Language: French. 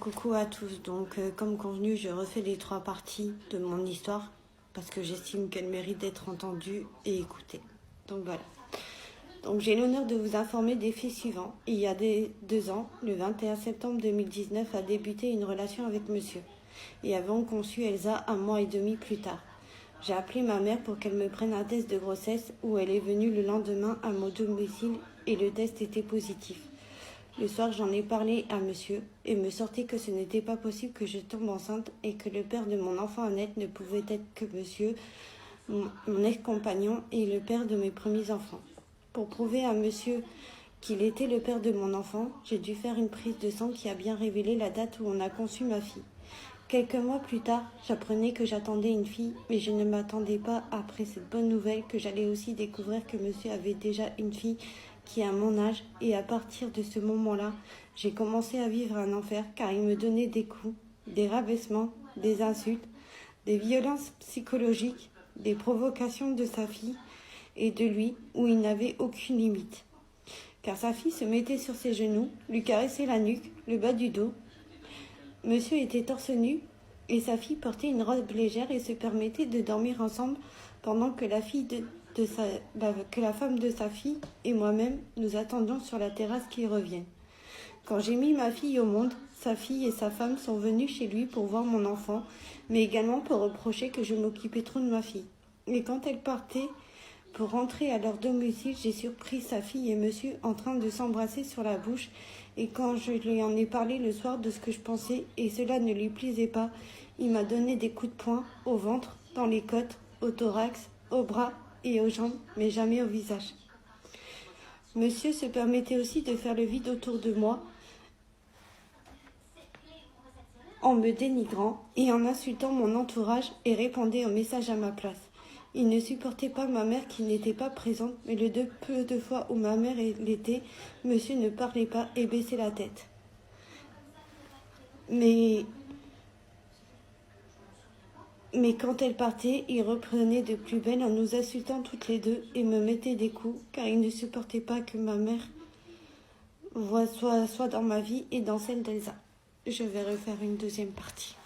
Coucou à tous, comme convenu, je refais les 3 parties de mon histoire parce que j'estime qu'elle mérite d'être entendue et écoutée. Donc voilà. Donc j'ai l'honneur de vous informer des faits suivants. Il y a 2 ans, le 21 septembre 2019, a débuté une relation avec monsieur et avons conçu Elsa 1 mois et demi plus tard. J'ai appelé ma mère pour qu'elle me prenne un test de grossesse où elle est venue le lendemain à mon domicile et le test était positif. Le soir, j'en ai parlé à monsieur et me sortait que ce n'était pas possible que je tombe enceinte et que le père de mon enfant Annette ne pouvait être que monsieur, mon ex-compagnon et le père de mes premiers enfants. Pour prouver à monsieur qu'il était le père de mon enfant, j'ai dû faire une prise de sang qui a bien révélé la date où on a conçu ma fille. Quelques mois plus tard, j'apprenais que j'attendais une fille, mais je ne m'attendais pas, après cette bonne nouvelle, que j'allais aussi découvrir que monsieur avait déjà une fille qui a mon âge, et à partir de ce moment-là, j'ai commencé à vivre un enfer, car il me donnait des coups, des rabaissements, des insultes, des violences psychologiques, des provocations de sa fille et de lui, où il n'avait aucune limite. Car sa fille se mettait sur ses genoux, lui caressait la nuque, le bas du dos. Monsieur était torse nu et sa fille portait une robe légère et se permettait de dormir ensemble pendant que la femme de sa fille et moi-même nous attendions sur la terrasse qu'il revienne. Quand j'ai mis ma fille au monde, sa fille et sa femme sont venues chez lui pour voir mon enfant, mais également pour reprocher que je m'occupais trop de ma fille. Et quand elle partait pour rentrer à leur domicile, j'ai surpris sa fille et monsieur en train de s'embrasser sur la bouche. Et quand je lui en ai parlé le soir de ce que je pensais, et cela ne lui plaisait pas, il m'a donné des coups de poing au ventre, dans les côtes, au thorax, aux bras et aux jambes, mais jamais au visage. Monsieur se permettait aussi de faire le vide autour de moi en me dénigrant et en insultant mon entourage et répondait aux messages à ma place. Il ne supportait pas ma mère qui n'était pas présente, mais peu de fois où ma mère l'était, monsieur ne parlait pas et baissait la tête. Mais quand elle partait, il reprenait de plus belle en nous insultant toutes les deux et me mettait des coups, car il ne supportait pas que ma mère soit dans ma vie et dans celle d'Elsa. Je vais refaire une deuxième partie.